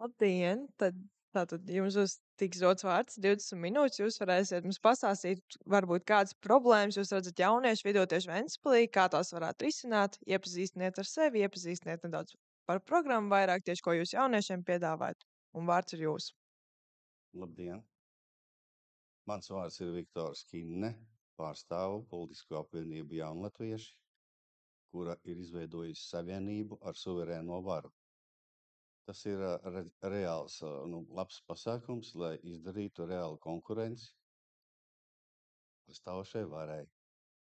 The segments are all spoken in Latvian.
Labdien! Tātad jums tiks dots vārds 20 minūtes. Jūs varēsiet mums pastāstīt, varbūt kādas problēmas jūs redzat jauniešu vidū tieši Ventspilī, kā tās varētu risināt, iepazīstiniet ar sevi, iepazīstiniet nedaudz par programmu vairāk, tieši ko jūs jauniešiem piedāvājat. Un vārds ir jūsu. Labdien! Mans vārds ir Viktors Kinne, pārstāvu politisko apvienību Jaunlatvieši, kura ir izveidojusi savienību ar suverēno varu. Tas ir reāls, labs pasākums, lai izdarītu reālu konkurenci pastāvošai varai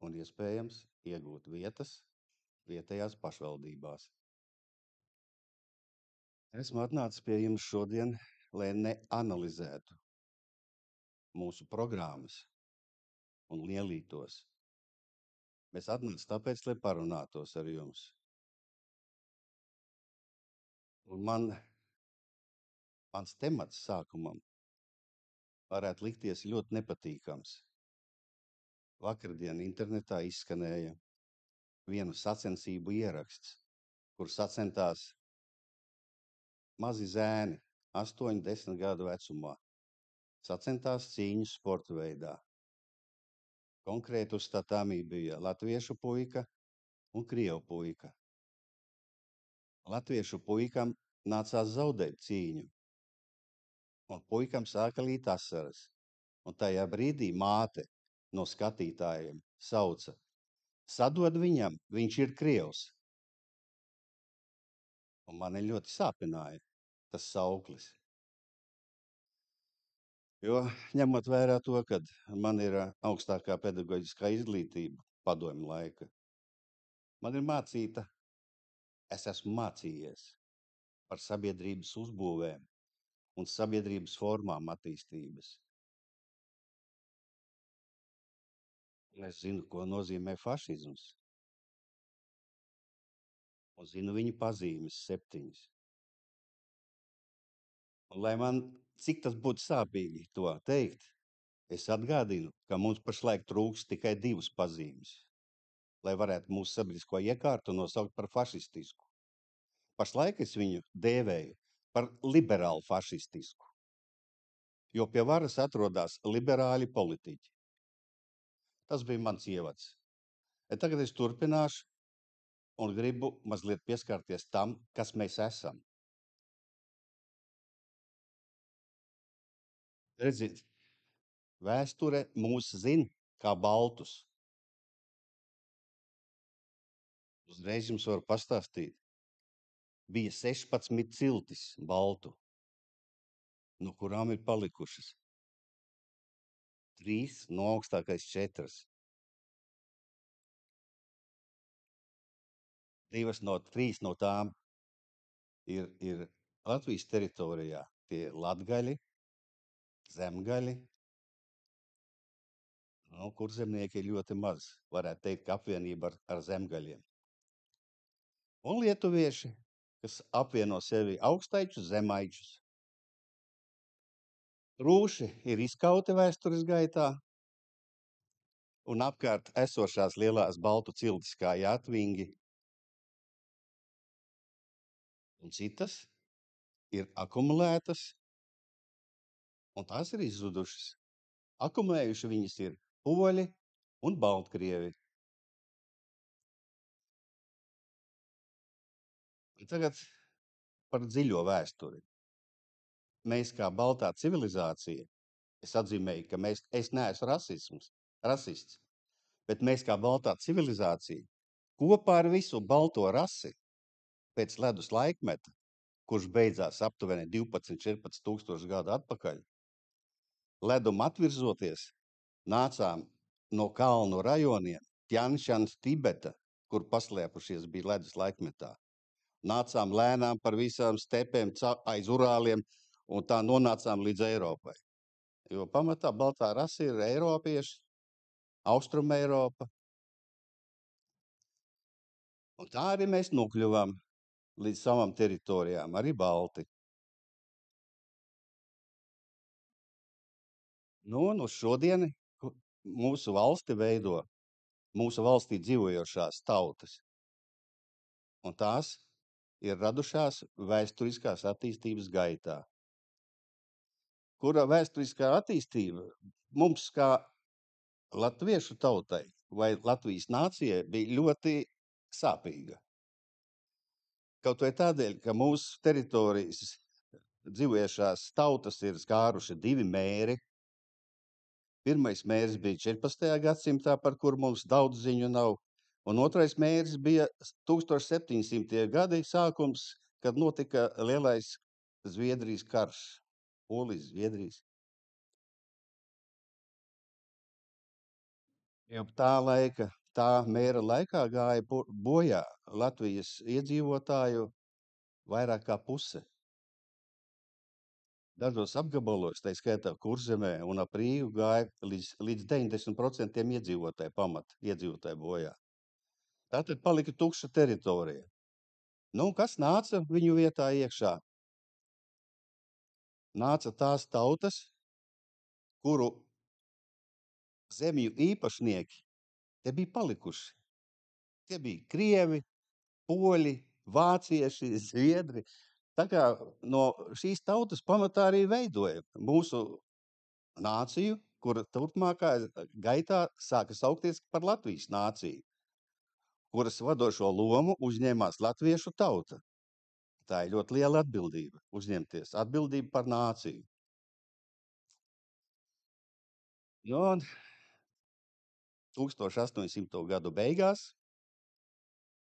un iespējams iegūt vietas vietējās pašvaldībās. Esmu atnācis pie jums šodien, lai neanalizētu mūsu programmas un lielītos. Mēs atnācām tāpēc, lai parunātos ar jums. Un mans temats sākumam varētu likties ļoti nepatīkams. Vakardien internetā izskanēja vienu sacensību ieraksts, kur sacentās mazi zēni, 8, 10 gadu vecumā. Sacentās cīņu sporta veidā. Konkrēti uzskatāmī bija latviešu puika un krievu puika. Latviešu puikam nācās zaudēt cīņu, un puikam sāka līt asaras. Un tajā brīdī māte no skatītājiem sauca: sadod viņam, viņš ir krievs. Un mani ļoti sāpināja tas sauklis. Jo ņemot vērā to, ka man ir augstākā pedagoģiskā izglītība padomju laika, man ir mācīta, es esmu mācījies par sabiedrības uzbūvēm un sabiedrības formām attīstības. Un es zinu, ko nozīmē fašisms. Un zinu viņa pazīmes 7. Un, lai man cik tas būtu sāpīgi to teikt, es atgādinu, ka mums pašlaik trūkst tikai 2 pazīmes, lai varētu mūsu sabiedrisko iekārtu nosaukt par fašistisku. Pašlaik es viņu dēvēju par liberālu fašistisku, jo pie varas atrodas liberāļi politiķi. Tas bija mans ievads. Tagad es turpināšu un gribu mazliet pieskarties tam, kas mēs esam. Redziet, vēsture mūs zina kā baltus. Uzreiz jums varu pastāstīt. Bija 16 ciltis baltu, no kurām ir palikušas 3, no augstākais 4. 3 no tām ir Latvijas teritorijā. Tie ir latgaļi, zemgaļi, kur zemnieki ir ļoti maz. Varētu teikt, ka apvienība ar zemgaļiem. Un lietuvieši, kas apvieno sevi augstaičus, zemaičus. Rūši ir izkauti vēstures gaitā, un apkārt esošās lielās baltu ciltis kā Jātvingi un citas ir akumulētas, un tās ir izzudušas. Akumulējuši viņas ir poļi un baltkrievi. Un tagad par dziļo vēsturi. Mēs kā baltā civilizācija, es atzīmēju, ka es neesmu rasists, bet mēs kā baltā civilizācija kopā ar visu balto rasi pēc ledus laikmeta, kurš beidzās aptuveni 12-14 tūkstoši gadu atpakaļ, ledum atvirzoties, nācām no kalnu rajoniem, Tjanšanas, Tibeta, kur paslēpušies bija ledus laikmetā. Nācām lēnām par visām stepēm aiz Urāliem, un tā nonācām līdz Eiropai. Jo pamatā baltā rasa ir eiropieši, Austrum Eiropa. Un tā arī mēs nokļuvām līdz savām teritorijām, arī balti. Un uz šodieni mūsu valsti veido mūsu valstī dzīvojošās tautas. Un tās ir radušās vēsturiskās attīstības gaitā, kura vēsturiskā attīstība mums kā latviešu tautai vai Latvijas nācijai bija ļoti sāpīga. Kaut vai tādēļ, ka mūsu teritorijas dzīvojušās tautas ir skāruši divi mēri. Pirmais mērs bija 14. gadsimtā, par kuru mums daudz ziņu nav, un otrais mērs bija 1700. gadi sākums, kad notika lielais Zviedrijas karš, Polijas, Zviedrijas. Jau tā laika, tā mēra laikā gāja bojā Latvijas iedzīvotāju vairāk kā puse. Dažos apgabalos, tā skaitā Kurzemē un ap Rīgu, gāja līdz 90% iedzīvotāju bojā. Tātad palika tukša teritorija. Nu, kas nāca viņu vietā iekšā? Nāca tās tautas, kuru zemju īpašnieki te bija palikuši. Tie bija krievi, poļi, vācieši, zviedri. Tā kā no šīs tautas pamatā arī veidoja mūsu nāciju, kura turpmākā gaitā sāka saukties par Latvijas nāciju, kuras vadošo lomu uzņēmās latviešu tauta. Tā ir ļoti liela atbildība, uzņemties atbildību par nāciju. No 1800. gadu beigās,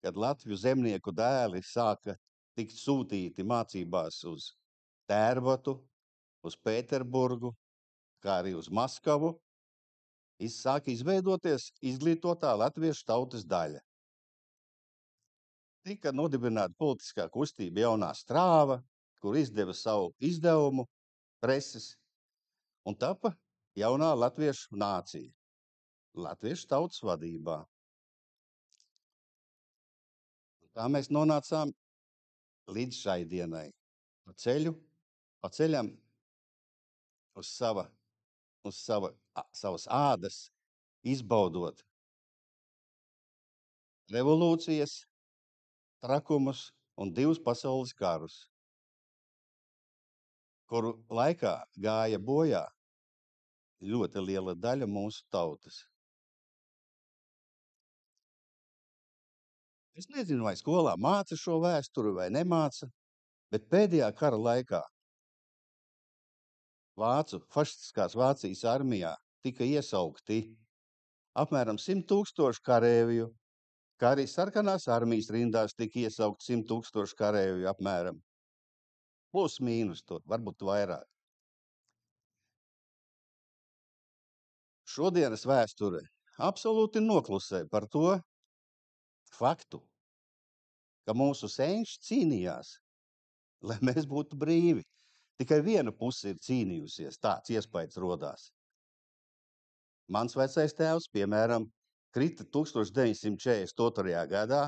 kad Latviju zemnieku dēli sāka tikt sūtīti mācībās uz Tērvatu, uz Pēterburgu, kā arī uz Maskavu, sāka izveidoties izglītotā latviešu tautas daļa. Tika nodibināta politiskā kustība Jaunā Strāva, kur izdeva savu izdevumu preses, un tapa jaunā latviešu nācija, latviešu tautas vadībā. Tā mēs nonācām līdz šai dienai. Pa ceļam uz savas ādas, izbaudot revolūcijas, trakumus un divus pasaules karus, kuru laikā gāja bojā ļoti liela daļa mūsu tautas. Es nezinu, vai skolā māca šo vēsturi vai nemāca, bet pēdējā kara laikā fašistiskās Vācijas armijā tika iesaukti apmēram 100 000 kareivju, kā arī sarkanās armijas rindās tika iesaukt 100 000 kareivju apmēram. Plus mīnus tur, varbūt vairāk. Šodienas vēsture absolūti noklusē par to faktu, ka mūsu senči cīnījās, lai mēs būtu brīvi. Tikai viena puse ir cīnījusies, tāds iespējas rodās. Mans vecais tēvs, piemēram, krita 1942. gadā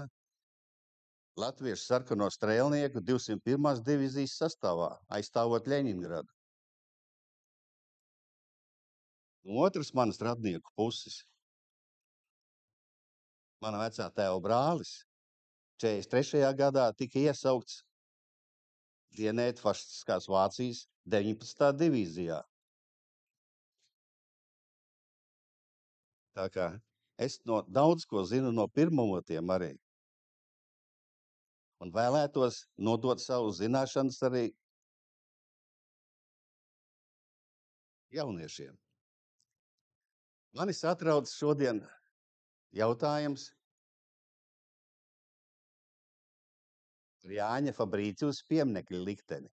Latviešu sarkano strēlnieku 201. divīzijas sastāvā, aizstāvot Ļeņingradu. No otras manas radnieku puses, mana vecā tēva brālis 43. gadā tika iesaukts dienēt fašistiskās Vācijas 19. divīzijā. Tā kā es daudz ko zinu no pirmavotiem arī. Un vēlētos nodot savu zināšanas arī jauniešiem. Mani satrauc šodien jautājums par Jāņa Fabrīcijus pieminekļa likteni.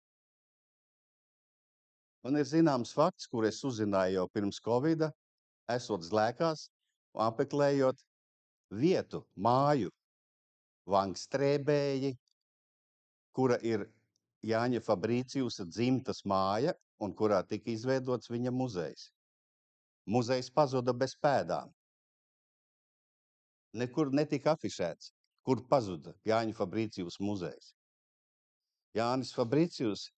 Man ir zināms fakts, kur es uzzināju jau pirms Covida, esot Zlēkās, apmeklējot vietu, māju, Vangstrēbēji, kura ir Jāņa Fabrīcijusa dzimtas māja un kurā tika izveidots viņa muzejs. Muzejs pazuda bez pēdām. Nekur netika afišēts, kur pazuda Jāņa Fabrīcijus muzejs. Jānis Fabrīcijus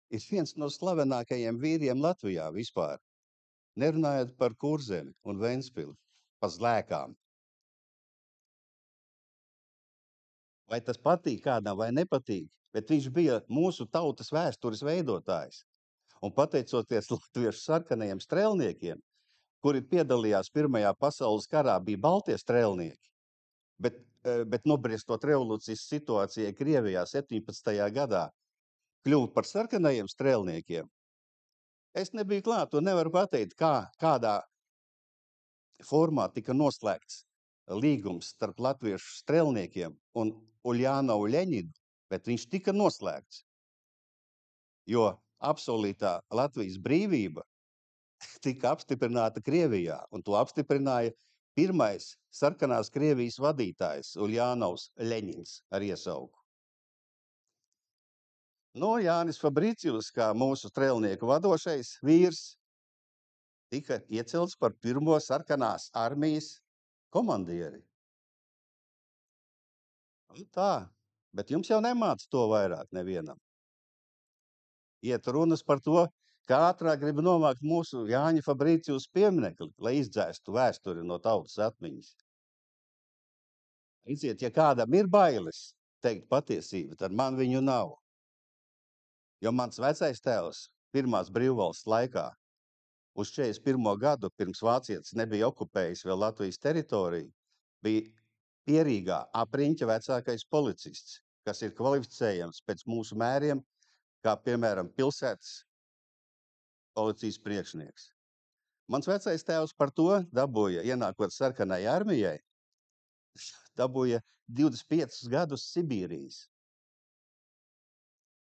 ir viens no slavenākajiem vīriem Latvijā vispār, nerunājot par Kurzemi un Ventspili, pa Zlēkām. Vai tas patīk kādam vai nepatīk, bet viņš bija mūsu tautas vēstures veidotājs. Un pateicoties latviešu sarkanajiem strēlniekiem, kuri piedalījās Pirmajā pasaules karā, bija baltie strēlnieki, bet nobriestot revolūcijas situācijai Krievijā 17. gadā kļuva par sarkanajiem strēlniekiem. Es nebiju klāt, un nevaru pateikt, kādā formā tika noslēgts līgums starp latviešu strēlniekiem un Uljānovu Ļeņinu, bet viņš tika noslēgts, jo apsolītā Latvijas brīvība tika apstiprināta Krievijā, un to apstiprināja pirmais sarkanās Krievijas vadītājs Uljānovs Ļeņins ar iesauku. Jānis Fabricijus, kā mūsu strēlnieku vadošais vīrs, tika iecelts par pirmo sarkanās armijas komandieri. Tā, bet jums jau nemāc to vairāk nevienam. Iet runas par to, kā ātrāk grib novākt mūsu Jāņa Fabricijus pieminekli, lai izdzēstu vēsturi no tautas atmiņas. Redziet, ja kādam ir bailes teikt patiesību, tad man viņu nav. Jo mans vecais tēvs pirmās brīvvalsts laikā uz 41. gadu, pirms vācietis nebija okupējis vēl Latvijas teritoriju, bija Pierīgā apriņķa vecākais policists, kas ir kvalificējams pēc mūsu mēriem, kā piemēram pilsētas policijas priekšnieks. Mans vecais tēvs par to dabūja, ienākot sarkanai armijai, dabūja 25 gadus Sibīrijas.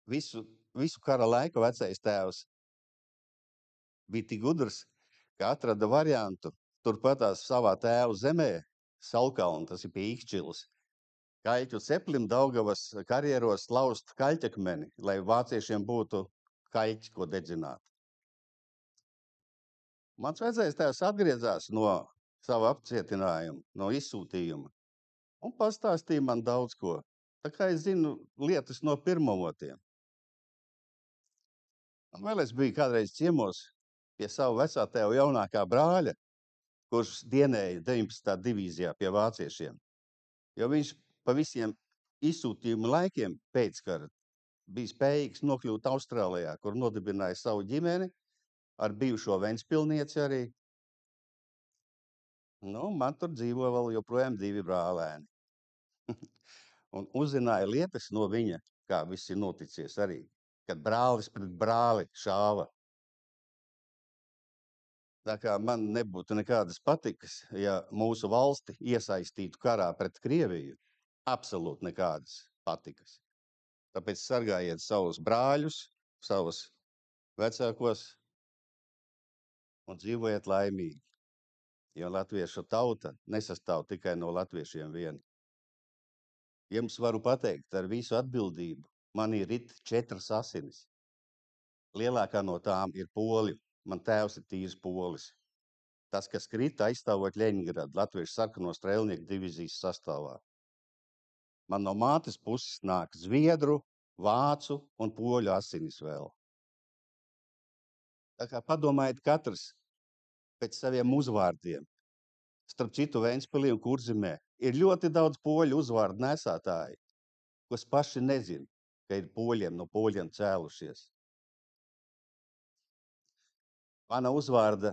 Visu kara laiku vecais tēvs bija tik gudrs, ka atrada variantu turpatās savā tēva zemē, Salkalnu, tas ir pie Ikšķilas, kaļķu ceplim Daugavas karjeros laust kaļķakmeni, lai vāciešiem būtu kaļķi, ko dedzināt. Mans vecais tēvs atgriezās no sava apcietinājuma, no izsūtījuma, un pastāstīja man daudz ko. Tā kā es zinu lietas no pirmavotiem. Un vēl es biju kādreiz ciemos pie savu vecā tēva jaunākā brāļa, kurš dienēja 19. divīzijā pie vāciešiem. Jo viņš pa visiem izsūtījumu laikiem pēckara bija spējīgs nokļūt Austrālijā, kur nodibināja savu ģimeni ar bijušo Ventspilnieci arī. Man tur dzīvo vēl joprojām 2 brālēni. Un uzzināja lietas no viņa, kā viss ir noticies arī, kad brālis pret brāli šāva. Tā kā man nebūtu nekādas patikas, ja mūsu valsti iesaistītu karā pret Krieviju, absolūti nekādas patikas. Tāpēc sargājiet savus brāļus, savus vecākos un dzīvojiet laimīgi. Jo latviešu tauta nesastāv tikai no latviešiem vien. Jums varu pateikt ar visu atbildību, man ir 4 asinis. Lielākā no tām ir poļu. Man tēvs ir tīrs polis. Tas, kas krita aizstāvot Ļeņingradu, latviešu sarkano strēlnieku divīzijas sastāvā. Man no mātes puses nāk zviedru, vācu un poļu asinis vēl. Tā kā padomājiet katrs pēc saviem uzvārdiem. Starp citu, Ventspilī un Kurzemē ir ļoti daudz poļu uzvārdu nesātāji, kas paši nezin, ka ir poļiem no poļiem cēlušies. Mana uzvārda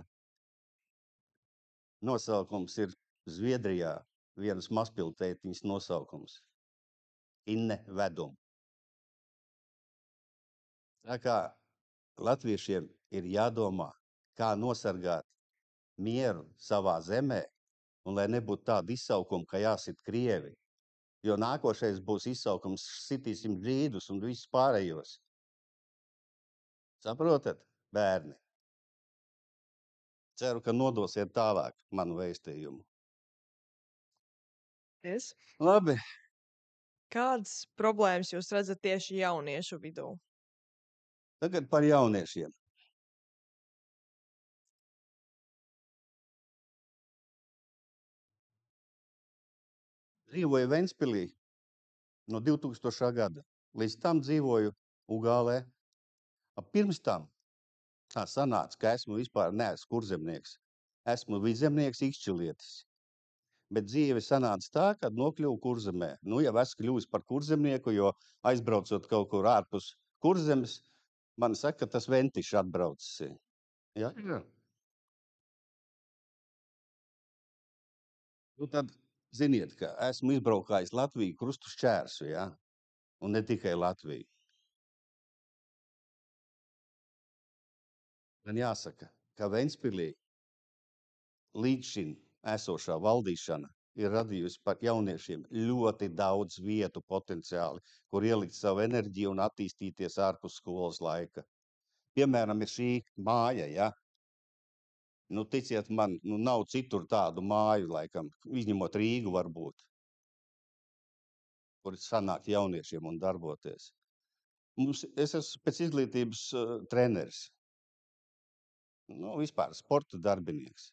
nosaukums ir Zviedrijā vienas mazpiltētiņas nosaukums – Inne Vedum. Tā kā latviešiem ir jādomā, kā nosargāt mieru savā zemē, un lai nebūtu tāda izsaukuma, ka jāsit Krievi, jo nākošais būs izsaukums sitīsim žīdus un visus pārējos. Saprotat, bērni? Ceru, ka nodosiet tālāk manu vēstījumu. Es? Labi. Kādas problēmas jūs redzat tieši jauniešu vidū? Tagad par jauniešiem. Dzīvoju Ventspilī no 2000. gada. Līdz tam dzīvoju Ugālē. Pirms tam tā sanāca, ka esmu vispār neesmu kurzemnieks. Esmu vidzemnieks Ikšķilietis. Bet dzīve sanāca tā, ka nokļuvu Kurzemē. Nu, jau esmu kļuvis par kurzemnieku, jo aizbraucot kaut kur ārpus Kurzemes, man saka, ka tas ventišs atbraucis. Ja? Jā. Nu, tad ziniet, ka esmu izbraukājis Latviju krustu šķērsu, ja? Un ne tikai Latviju. Man jāsaka, ka Ventspilī līdz šim esošā valdīšana ir radījusi par jauniešiem ļoti daudz vietu potenciāli, kur ielikt savu enerģiju un attīstīties ārpus skolas laika. Piemēram, ir šī māja, ja? Nu, ticiet man, nu, nav citur tādu māju, laikam, izņemot Rīgu varbūt, kur sanāk jauniešiem un darboties. Es esmu pēc izglītības treneris. Nu, vispār sporta darbinieks.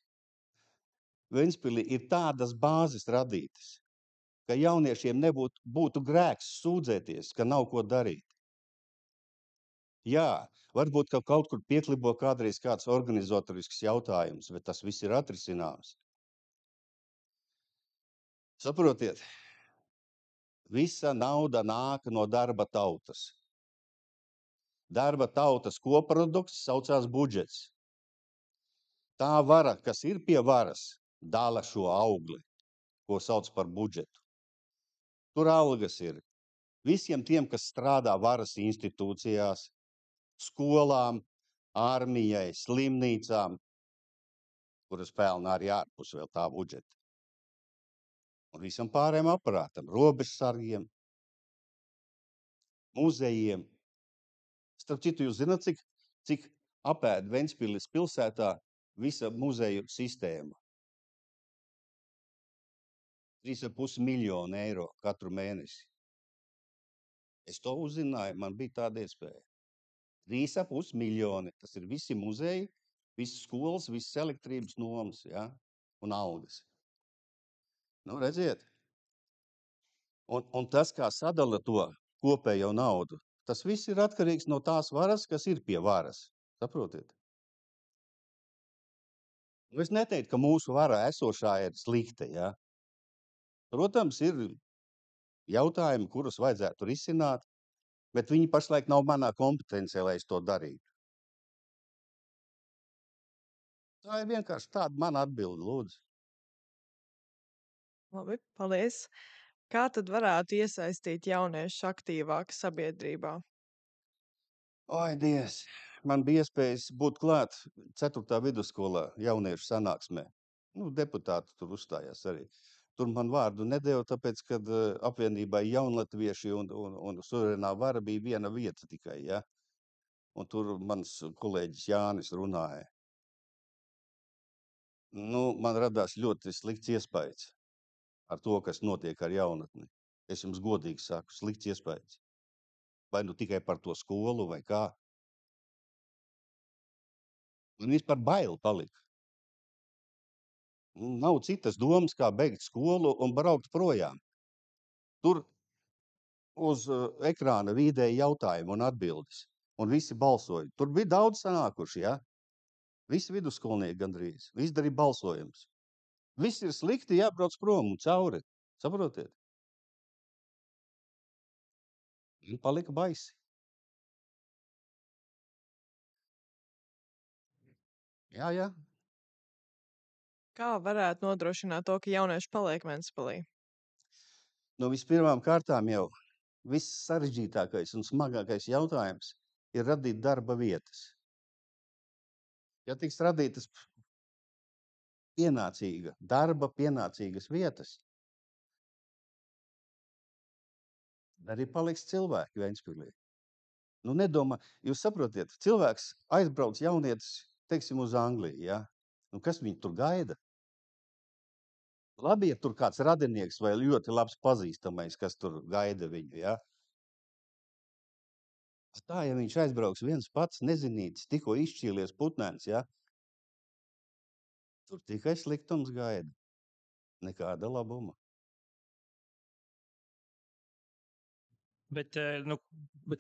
Ventspilī ir tādas bāzes radītas, ka jauniešiem būtu grēks sūdzēties, ka nav ko darīt. Jā, varbūt kaut kur pieklibo kādreiz kāds organizatorisks jautājums, bet tas viss ir atrisināms. Saprotiet, visa nauda nāk no darba tautas. Darba tautas koprodukts saucās budžets. Tā vara, kas ir pie varas, dala šo augli, ko sauc par budžetu. Tur algas ir visiem tiem, kas strādā varas institūcijās, skolām, armijai, slimnīcām, kuras pelna arī ārpus vēl tā budžeta. Un visam pārējiem aparātam, robežsargiem, muzejiem. Starp citu, jūs zināt, cik apēd Ventspils pilsētā visa muzeju sistēma? 3,5 miljonu eiro katru mēnesi. Es to uzzināju, man bija tāda iespēja. 3,5 miljoni, tas ir visi muzeji, visas skolas, visas elektrības nomas, ja? Un algas. Nu, redziet. Un tas, kā sadala to kopējo naudu, tas viss ir atkarīgs no tās varas, kas ir pie varas. Saprotiet? Es neteiktu, ka mūsu vara esošā ir slikta, ja? Protams, ir jautājumi, kurus vajadzētu risināt, bet viņi pašlaik nav manā kompetencijā, lai es to darītu. Tā ir vienkārši tāda mana atbilde, lūdzu. Labi, paldies. Kā tad varētu iesaistīt jauniešus aktīvāk sabiedrībā? Oi, Dievs! Man bija iespējas būt klāt 4. vidusskolā jauniešu sanāksmē. Nu, deputāti tur uzstājās arī. Tur man vārdu nedēļu, tāpēc, kad apvienībai jaunatvieši un suverenā vara bija viena vieta tikai, ja? Un tur mans kolēģis Jānis runāja. Nu, man radās ļoti slikts iespējas ar to, kas notiek ar jaunatni. Es jums godīgi saku, slikts iespējas. Vai nu tikai par to skolu vai kā. Man vispār bail palika. Nav citas domas, kā beigt skolu un braukt projām. Tur uz ekrāna vidēji jautājumi un atbildes. Un visi balsoja. Tur bija daudz sanākuši, ja? Visi vidusskolnieki gandrīz. Visi darīja balsojums. Viss ir slikti, jābrauc prom un cauri. Saprotiet? Palika baisi. Jā. Kā varētu nodrošināt to, ka jaunieši paliek Ventspilī? Nu, vispirmām kārtām jau viss sarežģītākais un smagākais jautājums ir radīt darba vietas. Ja tiks radītas pienācīgas vietas, arī paliks cilvēki Ventspilī. Nu, nedomā, jūs saprotiet, cilvēks aizbrauc jaunietis, teiksim, uz Angliju, ja? Nu, kas viņu tur gaida? Labi, ja tur kāds radinieks vai ļoti labs pazīstamais, kas tur gaida viņu, ja? Tā, ja viņš aizbrauks viens pats, nezinīts, tikko izšķīlies putnēns, ja? Tur tikai sliktums gaida. Nekāda labuma. Bet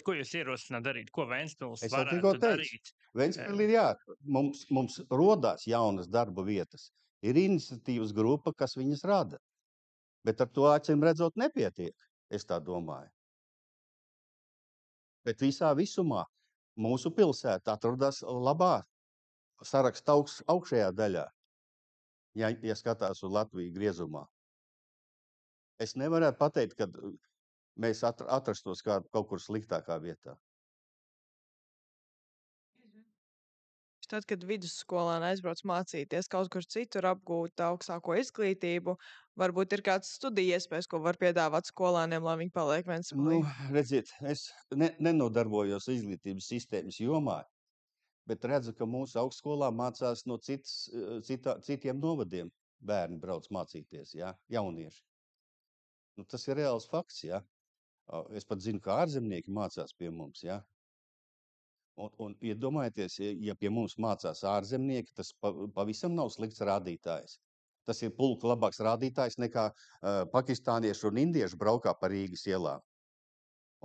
ko jūs ierosināt darīt? Ko Ventspils Es jau tikko varētu darīt? teicu, Ventspilī ir jā, mums rodās jaunas darba vietas, Ir iniciatīvas grupa, kas viņas rada. Bet ar to acīm redzot nepietiek, es tā domāju. Bet visā visumā mūsu pilsēta atrodas labā saraksta augšējā daļā, ja skatās uz Latviju griezumā. Es nevarētu pateikt, ka mēs atrastos kaut kur sliktākā vietā. Tad, kad vidusskolēni aizbrauc mācīties kaut kur citur, apgūt augstāko izglītību, varbūt ir kāds studiju iespējas, ko var piedāvāt skolēniem, lai viņi paliek Ventspilī. Redziet, es nenodarbojos izglītības sistēmas jomā, bet redzu, ka mūsu augstskolā mācās no citiem novadiem. Bērni brauc mācīties, ja? Jaunieši. Tas ir reāls fakts, ja? Es pat zinu, ka ārzemnieki mācās pie mums, ja? Un iedomājieties, ja pie mums mācās ārzemnieki, tas pavisam nav slikts rādītājs. Tas ir pulka labāks rādītājs nekā pakistānieši un indieši braukā pa Rīgas ielām.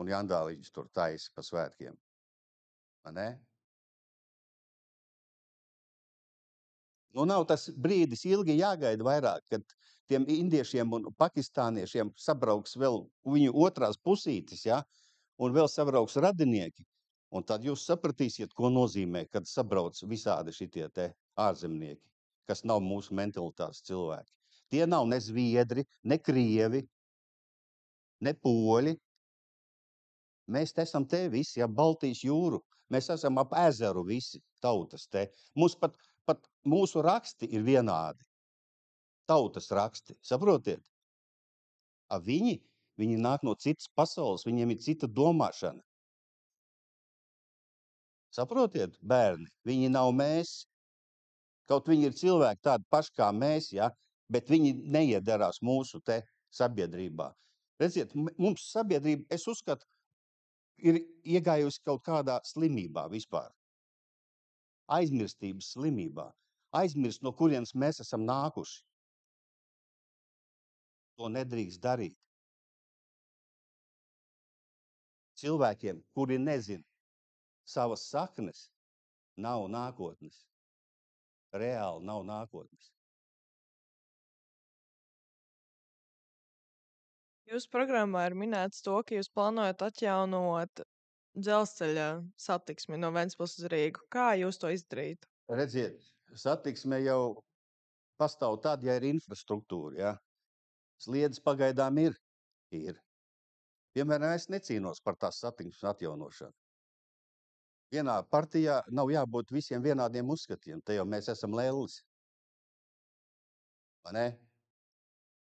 Un jandāliņus tur taisa pa svētkiem. Ne? Nav tas brīdis ilgi jāgaida vairāk, kad tiem indiešiem un pakistāniešiem sabrauks vēl viņu otrās pusītes, ja? Un vēl sabrauks radinieki. Un tad jūs sapratīsiet, ko nozīmē, kad sabrauc visādi šitie te ārzemnieki, kas nav mūsu mentalitātes cilvēki. Tie nav ne zviedri, ne krievi, ne poļi. Mēs te esam te visi ap Baltijas jūru. Mēs esam ap ezeru visi tautas te. Mums pat mūsu raksti ir vienādi. Tautas raksti, saprotiet? Viņi nāk no citas pasaules, viņiem ir cita domāšana. Saprotiet, bērni, viņi nav mēs. Kaut viņi ir cilvēki tādi paši kā mēs, ja? Bet viņi neiedarās mūsu te sabiedrībā. Redziet, mums sabiedrība, es uzskatu, ir iegājusi kaut kādā slimībā vispār. Aizmirstības slimībā. Aizmirst, no kurienes mēs esam nākuši. To nedrīkst darīt. Cilvēkiem, kuri nezin savas saknes, nav nākotnes. Reāli nav nākotnes. Jūsu programmā ir minēts to, ka jūs plānojat atjaunot dzelzceļa satiksmi no Ventspils uz Rīgu. Kā jūs to izdarīt? Redziet, satiksme jau pastāv tad, ja ir infrastruktūra. Ja? Sliedes pagaidām ir. Piemēram, es necīnos par tās satiksmes atjaunošanu. Vienā partijā nav jābūt visiem vienādiem uzskatiem. Te jau mēs esam lēlis.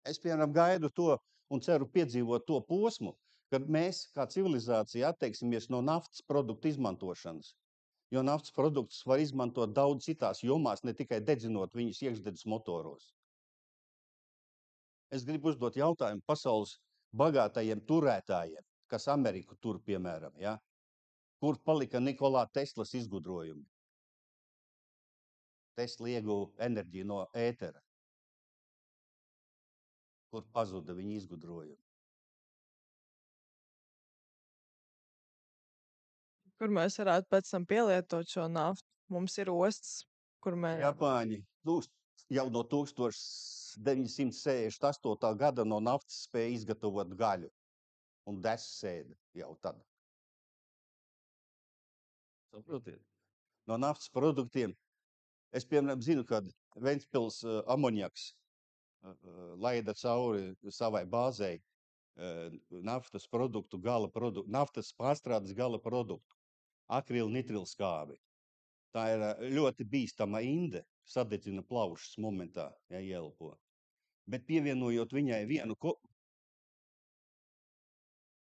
Es, piemēram, gaidu to un ceru piedzīvot to posmu, kad mēs kā civilizācija atteiksimies no naftas produktu izmantošanas. Jo naftas produktus var izmantot daudz citās jomās, ne tikai dedzinot viņus iekšdedzes motoros. Es gribu uzdot jautājumu pasaules bagātajiem turētājiem, kas Ameriku tur, piemēram, ja? Kur palika Nikolā Teslas izgudrojumi? Tesla ieguva enerģiju no ētera. Kur pazuda viņa izgudrojumi? Kur mēs varētu pēc tam pielietot šo naftu? Mums ir ostas, kur mēs... Japāņi jau no 1968. gada no naftas spēja izgatavot gaļu un desēdu jau tad. Saprotiet? No naftas produktiem es, piemēram, zinu, ka Ventspils amoniaks laida cauri savai bāzei naftas produktu, naftas pārstrādes gala produktu, akrila nitrilskābi. Tā ir ļoti bīstama inde, sadedzina plaušas momentā, ja ieelpo. Bet pievienojot viņai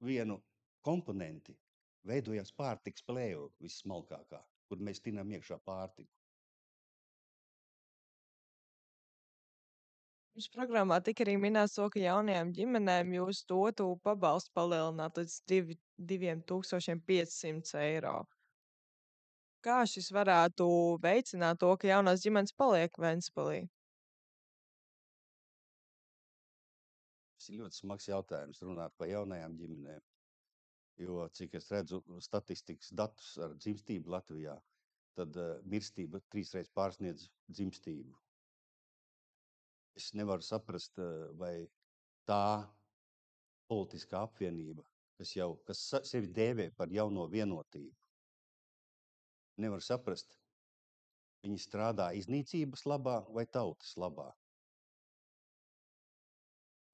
vienu komponenti, veidojās pārtiks plēve vissmalkākā, kur mēs tinām iekšā pārtiku. Mums programmā tika arī minēts to, ka jaunajām ģimenēm jūs dotu pabalstu palielināt līdz 2500 eiro. Kā šis varētu veicināt to, ka jaunās ģimenes paliek Ventspilī? Tas ir ļoti smags jautājums runāt par jaunajām ģimenēm. Jo, cik es redzu statistikas datus ar dzimstību Latvijā, tad mirstība 3 reizes pārsniedz dzimstību. Es nevaru saprast, vai tā politiskā apvienība, kas sevi dēvē par jauno vienotību, nevar saprast, viņi strādā iznīcības labā vai tautas labā.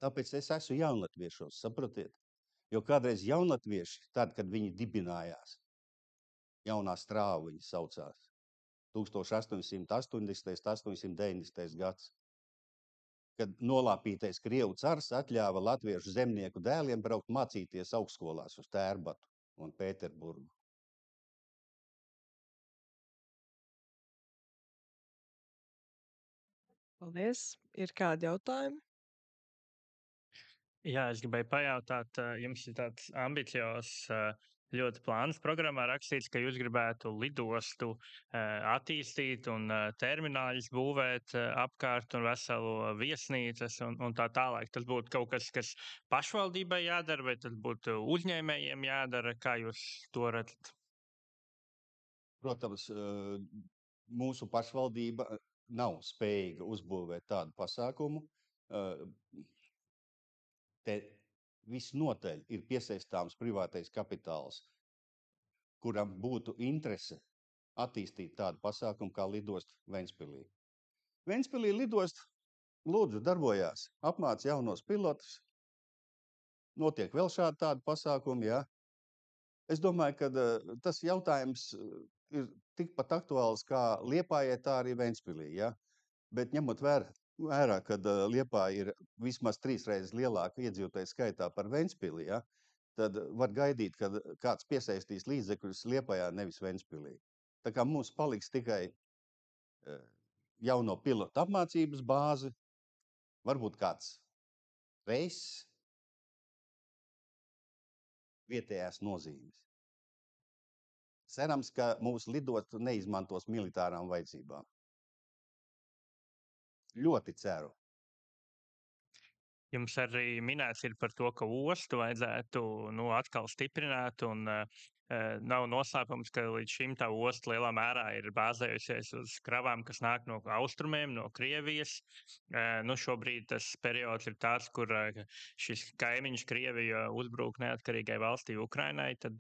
Tāpēc es esmu jaunatviešos, saprotiet? Jo kādreiz jaunatvieši, tad, kad viņi dibinājās, jaunā strāva viņi saucās, 1880, 890. gads, kad nolāpītais Krievu cars atļāva latviešu zemnieku dēliem braukt mācīties augstskolās uz Tērbatu un Pēterburgu. Paldies. Ir kādi jautājumi? Jā, es gribēju pajautāt, jums ir tāds ambiciozs ļoti plāns programmā rakstīts, ka jūs gribētu lidostu attīstīt un termināļus būvēt apkārt un veselu viesnīcas un tā tālāk. Tas būtu kaut kas, kas pašvaldībai jādara, vai tas būtu uzņēmējiem jādara? Kā jūs to redzat? Protams, mūsu pašvaldība nav spējīga uzbūvēt tādu pasākumu. Te visnotaļ ir piesaistāms privātais kapitāls, kuram būtu interese attīstīt tādu pasākumu kā lidostu Ventspilī. Ventspilī lidost, lūdzu, darbojās, apmāca jaunos pilotus, notiek vēl šādi tādi pasākumi, jā. Es domāju, ka tas jautājums ir tikpat aktuāls kā Liepājai, tā arī Ventspilī, jā. Bet ņemot vērā, kad Liepāja ir vismaz 3 reizes lielāka iedzīvotāju skaitā par Ventspili, ja, tad var gaidīt, ka kāds piesaistīs līdzekļus Liepājā, nevis Ventspilī. Tā kā mums paliks tikai jauno pilotu apmācības bāzi, varbūt kāds reiss vietējās nozīmes. Cerams, ka mūsu lidostu neizmantos militārām vajadzībām. Ļoti ceru. Jums arī minēts ir par to, ka ostu vajadzētu atkal stiprināt, un nav noslēpums, ka līdz šim tā osta lielā mērā ir bāzējusies uz kravām, kas nāk no austrumiem, no Krievijas. Šobrīd tas periods ir tāds, kur šis kaimiņš Krievija uzbrūk neatkarīgai valstī Ukrainai. Tad,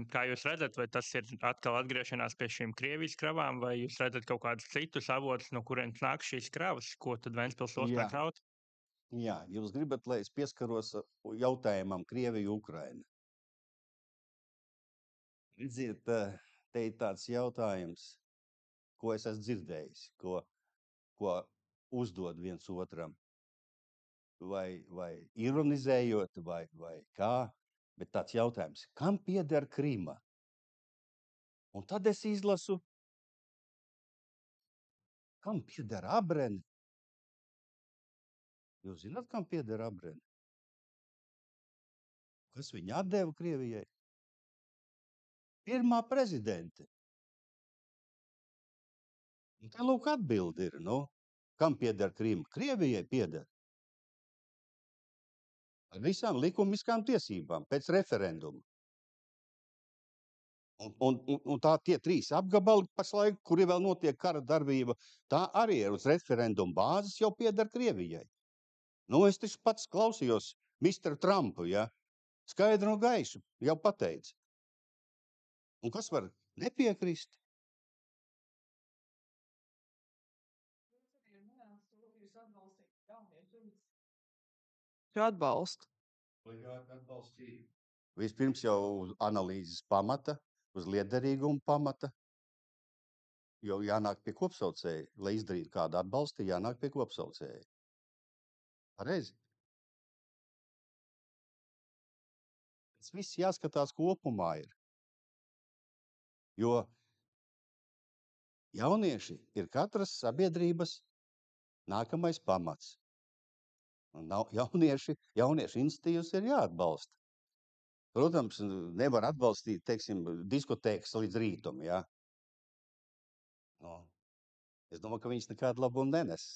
kā jūs redzat, vai tas ir atkal atgriešanās pie šīm Krievijas kravām, vai jūs redzat kaut kādus citus avotus, no kuriem nāk šīs kravas, ko tad Ventspils ostā kraut? Jā, jūs gribat, lai es pieskaros jautājumam Krievija-Ukraina. Redziet, te ir tāds jautājums, ko es esmu dzirdējis, ko uzdod viens otram. Vai ironizējot, vai kā, bet tāds jautājums, kam pieder Krima? Un tad es izlasu, kam pieder Abreni? Jūs zināt, kam pieder Abreni? Kas viņu atdeva Krievijai? Pirmā prezidente. Un tā lūk atbildi ir, kam pieder Krima? Krievijai pieder. Ar visām likumiskām tiesībām pēc referenduma. Un tā tie 3 apgabali pašlaik, kuri vēl notiek kara darbība, tā arī ir uz referendumu bāzes jau pieder Krievijai. Es taču pats klausījos Mr. Trumpu, ja? Skaidru un gaišu jau pateica. Un kas var nepiekrist? Šo atbalstu. Vispirms jau uz analīzes pamata, uz liederīguma pamata, jo jānāk pie kopsaucēja, lai izdarītu kādu atbalstu, jānāk pie kopsaucēja. Pareizi? Tas viss jāskatās kopumā ir. Jo jaunieši ir katras sabiedrības nākamais pamats. Un jaunieši institīvas ir jāatbalsta. Protams, nevar atbalstīt, teiksim, diskotēkas līdz rītum, jā. Es domāju, ka viņas nekādu labumu nenes,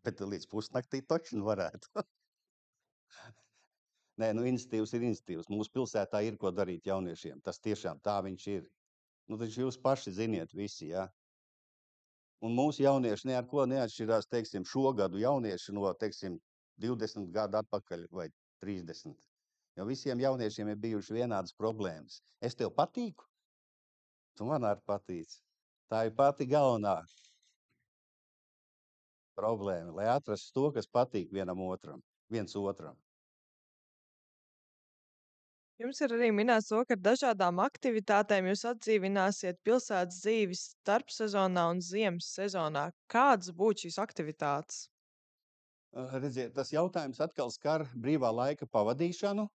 bet līdz pusnaktī točni varētu. Nē, institīvas ir institīvas. Mūsu pilsētā ir ko darīt jauniešiem. Tas tiešām tā viņš ir. Taču jūs paši ziniet visi, jā. Un mūsu jaunieši ne ar ko neatšķirās, teiksim, šo gadu jaunieši no, teiksim, 20 gadu atpakaļ vai 30. Jo visiem jauniešiem ir bijuši vienādas problēmas. Es tev patīku? Tu man arī patīc. Tā ir pati galvenā problēma, lai atrastu to, kas patīk viens otram. Jums ir arī minēts to, ka ar dažādām aktivitātēm jūs atdzīvināsiet pilsētas dzīves starpsezonā un ziemas sezonā. Kādas būtu šīs aktivitātes? Redziet, tas jautājums atkal skar brīvā laika pavadīšanu,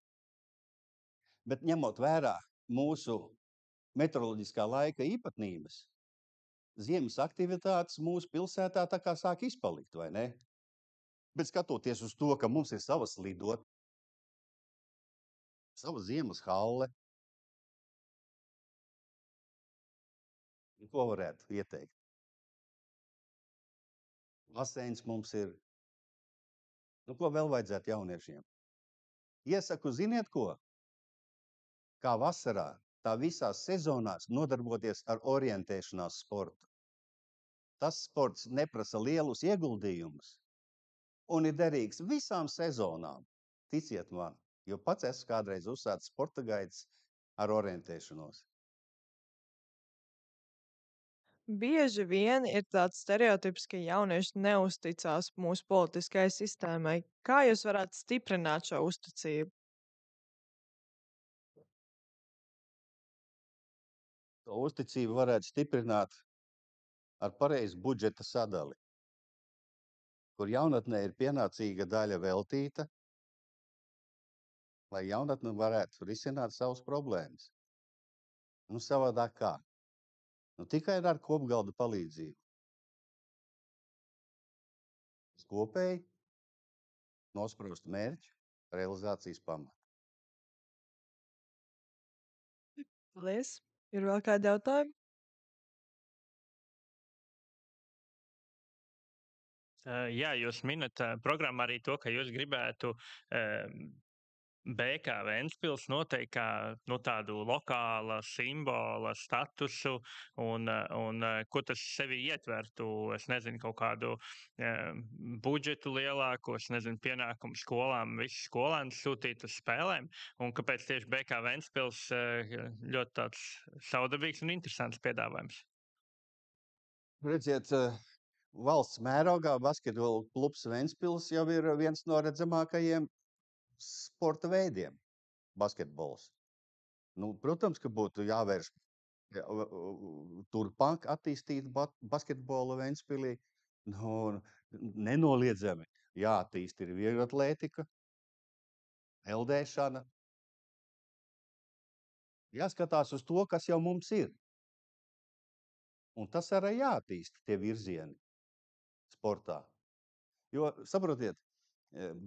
bet ņemot vērā mūsu meteoroloģiskā laika īpatnības, ziemas aktivitātes mūsu pilsētā tā kā sāk izpalikt, vai ne? Bet skatoties uz to, ka mums ir savas lidot, sava ziemas halle, ko varētu ieteikt? Baseins mums ir. Nu, ko vēl vajadzētu jauniešiem? Iesaku, ziniet ko? Kā vasarā, tā visās sezonās nodarboties ar orientēšanās sportu. Tas sports neprasa lielus ieguldījumus un ir derīgs visām sezonām. Ticiet man, jo pats esmu kādreiz uzsācis sporta gaitas ar orientēšanos. Bieži vien ir tāds stereotips, ka jaunieši neusticās mūsu politiskajai sistēmai. Kā jūs varētu stiprināt šo uzticību? To uzticību varētu stiprināt ar pareizu budžeta sadali, kur jaunatnē ir pienācīga daļa veltīta, lai jaunatne varētu risināt savas problēmas. Nu, savādāk kā? Nu, tikai ar kopgalda palīdzību. Kopēji nospraust mērķu realizācijas pamatu. Paldies! Ir vēl kādi jautājumi? Jā, jūs minat programmā arī to, ka jūs gribētu BK Ventspils noteikti kā tādu lokāla simbola statusu un ko tas sevi ietvertu. Es nezinu, kaut kādu budžetu lielāku, es nezinu, pienākumu skolām, visus skolēnus sūtīt uz spēlēm. Un kāpēc tieši BK Ventspils ļoti tāds saudabīgs un interesants piedāvājums? Redziet, valsts mērogā basketbola klubs Ventspils jau ir viens no redzamākajiem sporta veidiem basketbols. Nu, protams, ka būtu jāvērš turpmāk attīstīt basketbolu Ventspilī. Nu, nenoliedzami jāattīst ir vieglatlētika, eldēšana. Jāskatās uz to, kas jau mums ir. Un tas arī jāattīst tie virzieni sportā. Jo, saprotiet,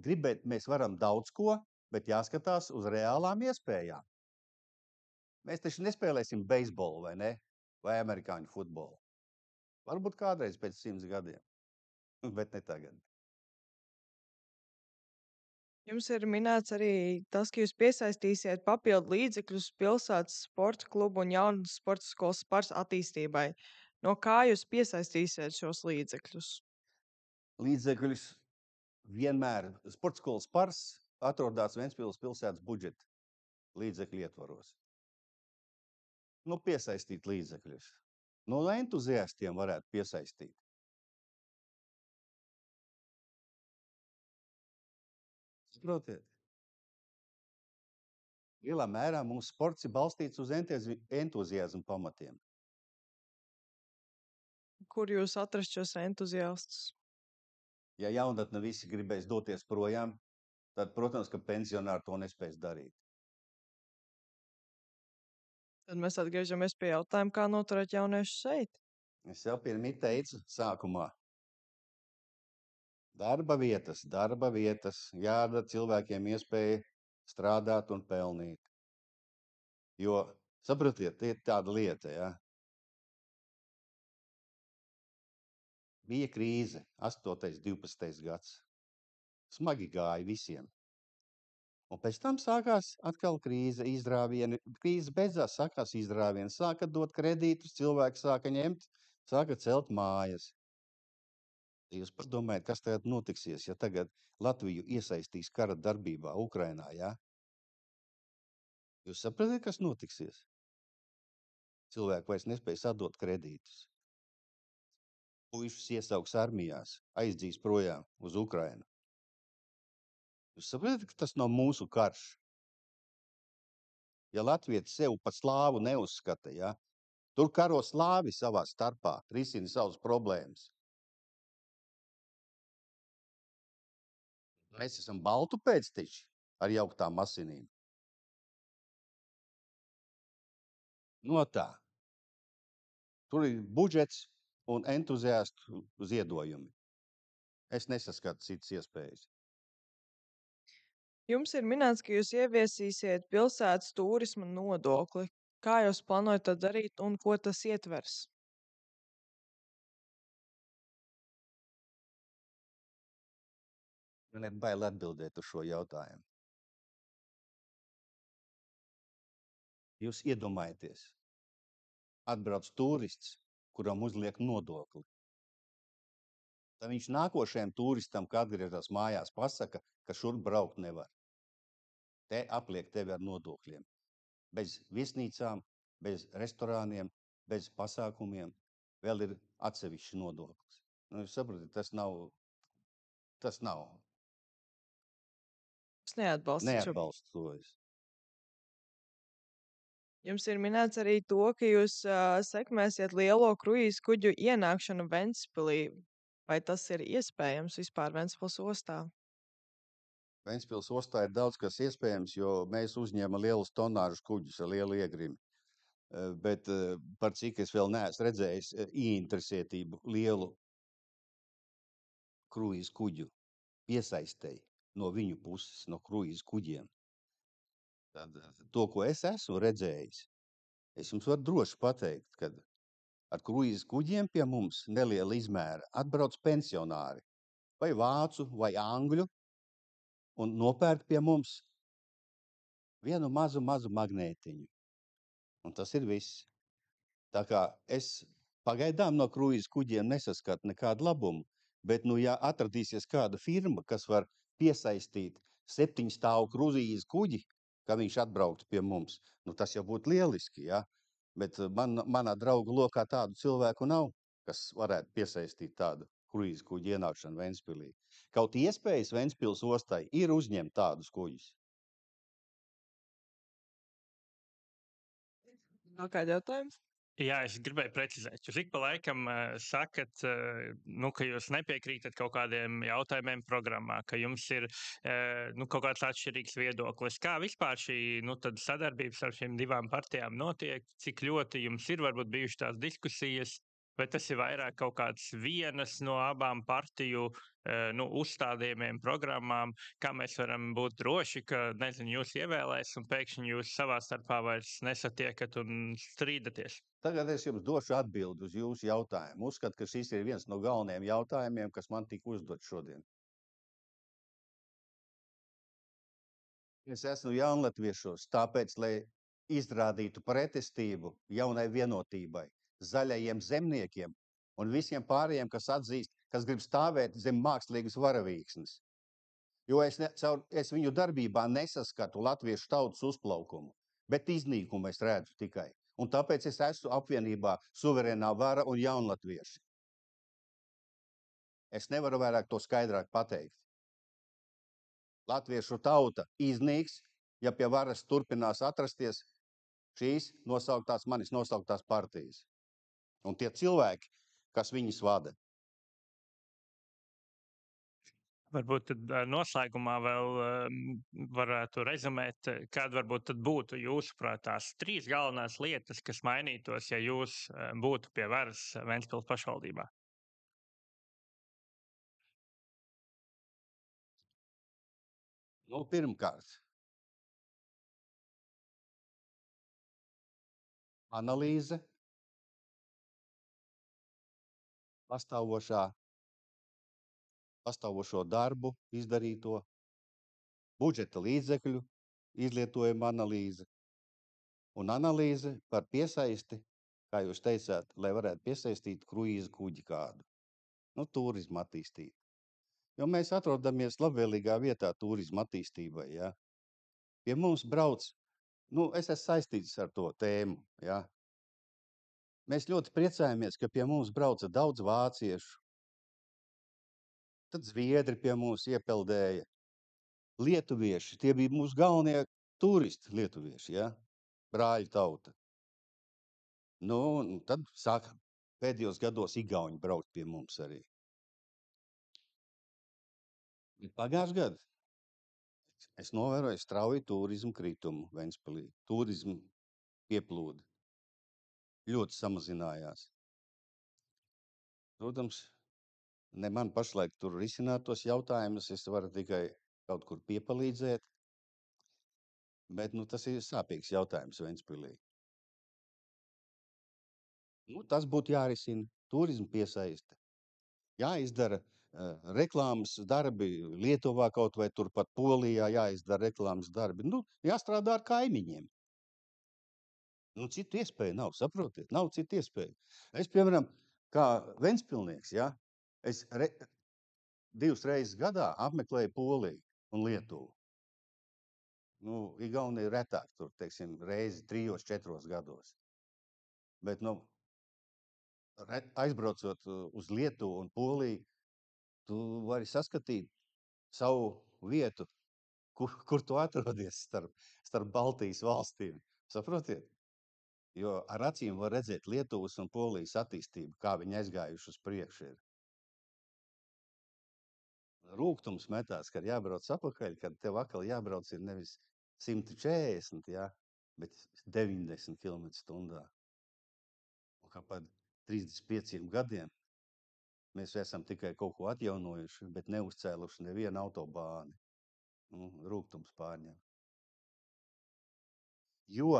gribēt mēs varam daudz ko, bet jāskatās uz reālām iespējām. Mēs taču nespēlēsim beisbolu, vai ne? Vai amerikāņu futbolu. Varbūt kādreiz pēc 100 gadiem, bet ne tagad. Jums ir minēts arī tas, ka jūs piesaistīsiet papildu līdzekļus pilsētas sporta klubu un jaunas sporta skolas Spars attīstībai. No kā jūs piesaistīsiet šos līdzekļus? Līdzekļus vienmēr sporta skolas Spars atrodas Ventspils pilsētas budžeta līdzekļu ietvaros. Nu, piesaistīt līdzekļus. No entuziastiem varētu piesaistīt. Saprotiet? Lielā mērā mums sports ir balstīts uz entuziasmu pamatiem. Kur jūs atrast šos entuziastus? Ja jaunatne visi gribēs doties projām, tad, protams, ka pensionāri to nespēs darīt. Tad mēs atgriežamies pie jautājuma, kā noturēt jauniešus šeit. Es jau pirmie teicu sākumā. Darba vietas, jādod cilvēkiem iespēja strādāt un pelnīt. Jo, saprotiet, ir tāda lieta, ja? Bija krīze, 8. 12. gads. Smagi gāja visiem. Un pēc tam sākās atkal krīze, izrāvieni. Krīze beidzās, sākās izrāvieni. Sāka dot kredītus, cilvēki sāka ņemt, sāka celt mājas. Jūs padomājat, kas tagad notiksies, ja tagad Latviju iesaistīs kara darbībā Ukrainā, ja? Jūs saprotat, kas notiksies? Cilvēki vairs nespēja sadot kredītus. Puišus iesauks armijās, aizdzīs projām uz Ukrainu. Jūs saprotat, ka tas nav mūsu karš? Ja latvieši sev par slāvu neuzskata, ja? Tur karo slāvi savā starpā, risina savas problēmas. Mēs esam baltu pēcteči ar jauktām asinīm. No tā. Tur ir budžets un entuziastu ziedojumi. Es nesaskatu citas iespējas. Jums ir minēts, ka jūs ieviesīsiet pilsētas turisma nodokli. Kā jūs plānojat to darīt un ko tas ietvers? Man ir bail atbildēt uz šo jautājumu. Jūs iedomājaties, atbrauc turists, kuram uzliek nodokli. Tad viņš nākošajam turistam, kad atgriežas mājās, pasaka, ka šurp braukt nevar. Te apliek tevi ar nodokļiem. Bez viesnīcām, bez restorāniem, bez pasākumiem. Vēl ir atsevišķi nodoklis. Nu, jūs saprotat, tas nav. Es neatbalstu šo. Neatbalstu to es. Jums ir minēts arī to, ka jūs sekmēsiet lielo kruīzu kuģu ienākšanu Ventspilī. Vai tas ir iespējams vispār Ventspils ostā? Ventspils ostā ir daudz kas iespējams, jo mēs uzņēmam lielus tonāžu kuģus ar lielu iegrimi. Bet par cik es vēl neesmu redzējis ieinteresētību lielu kruīzu kuģu piesaistēji no viņu puses, no kruīzu kuģiem. Tad to, ko es esmu redzējis, es jums varu droši pateikt, ka ar kruīzu kuģiem pie mums neliela izmēra atbrauc pensionāri, vai vācu, vai angļu, un nopērk pie mums vienu mazu magnētiņu. Un tas ir viss. Tā kā es pagaidām no kruīzu kuģiem nesaskatu nekādu labumu, bet, ja atradīsies kāda firma, kas var piesaistīt 7 stāvu kruīzu kuģi, ka viņš atbrauktu pie mums, tas jau būtu lieliski, ja? Bet manā draugu lokā tādu cilvēku nav, kas varētu piesaistīt tādu kruīzu kuģi ienākšanu Ventspilī. Kaut iespējas Ventspils ostai ir uzņemt tādus kuģus. Vēl kādi jautājumi? Jā, es gribēju precizēt. Jūs ik pa laikam sakat, ka jūs nepiekrītat kaut kādiem jautājumiem programmā, ka jums ir kaut kāds atšķirīgs viedoklis. Kā vispār šī sadarbības ar šīm divām partijām notiek? Cik ļoti jums ir varbūt bijušas tās diskusijas? Vai tas ir vairāk kaut kāds vienas no abām partiju uzstādījumiem, programmām, kā mēs varam būt droši, ka, jūs ievēlēs un pēkšņi jūs savā starpā vairs nesatiekat un strīdaties? Tagad es jums došu atbildi uz jūsu jautājumu. Uzskatu, ka šis ir viens no galvenajiem jautājumiem, kas man tika uzdot šodien. Es esmu jaunlatviešos, tāpēc, lai izrādītu pretestību jaunai vienotībai, zaļajiem zemniekiem un visiem pārējiem, kas atzīst, kas grib stāvēt zem mākslīgas varavīksnes. Jo es viņu darbībā nesaskatu latviešu tautas uzplaukumu, bet iznīkumu es redzu tikai. Un tāpēc es esmu apvienībā Suverēnā vara un jaunlatvieši. Es nevaru vairāk to skaidrāk pateikt. Latviešu tauta iznīks, ja pie varas turpinās atrasties šīs manis nosauktās partijas. Un tie cilvēki, kas viņus vada. Varbūt tad noslēgumā vēl varētu rezumēt, kāda varbūt tad būtu jūsuprāt tās 3 galvenās lietas, kas mainītos, ja jūs būtu pie varas Ventspils pašvaldībā. Pirmkārt, analīze pastāvošo darbu izdarīto, budžeta līdzekļu izlietojuma analīze un analīze par piesaisti kā jūs teicāt, lai varētu piesaistīt kruīza kuģi kādu. Nu, turismu attīstīt. Jo mēs atrodamies labvēlīgā vietā turismu attīstībai, ja. Pie mums brauc, es esmu saistīts ar to tēmu, ja. Mēs ļoti priecājamies, ka pie mums brauca daudz vāciešu. Tad zviedri pie mums iepeldēja. Lietuvieši, tie bija mūsu galvenie turisti lietuvieši, ja. Brāļu tauta. Tad sāka pēdējos gados igauņi braukt pie mums arī. Pagājušajā gadā es novēroju strauju turismu kritumu Ventspilī. Turismu pieplūdi ļoti samazinājās. Protams, ne man pašlaik tur risināt tos jautājumus, es varu tikai kaut kur piepalīdzēt, bet tas ir sāpīgs jautājums Ventspilī. Tas būtu jārisina, turismu piesaiste. Jāizdara reklāmas darbi Lietuvā kaut vai turpat Polijā, jāizdara reklāmas darbi. Jāstrādā ar kaimiņiem. Citu iespēju nav, saprotiet, nav citu iespēju. Es, piemēram, kā ventspilnieks, ja, es 2 reizes gadā apmeklēju Poliju un Lietuvu. Igaunija retāk tur, teiksim, reizi 3-4 gados. Bet, aizbraucot uz Lietuvu un Poliju, tu vari saskatīt savu vietu, kur tu atrodies starp Baltijas valstīm. Saprotiet? Jo ar acīm var redzēt Lietuvas un Polijas attīstību, kā viņi aizgājuši uz priekšu ir. Rūgtums metās, kad jābrauc atpakaļ, kad tev atkal jābrauc ir nevis 140, ja, bet 90 km/h. Un kā par 35 gadiem mēs esam tikai kaut ko atjaunojuši, bet neuzcēluši nevienu autobāni. Rūgtums pārņem. Jo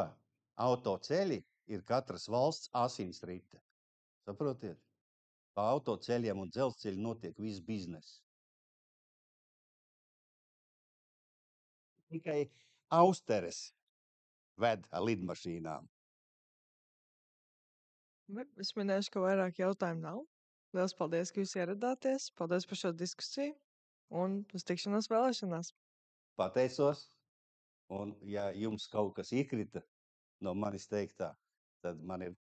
autoceļi ir katras valsts asinsrite. Saprotiet? Pa autoceļiem un dzelzceļi notiek viss bizness. Tikai austeres ved ar lidmašīnām. Es minēšu, ka vairāk jautājumu nav. Lielas paldies, ka jūs ieradāties. Paldies par šo diskusiju un uz tikšanos vēlēšanās. Pateicos, un ja jums kaut kas iekrita no manis teiktā, tad man ir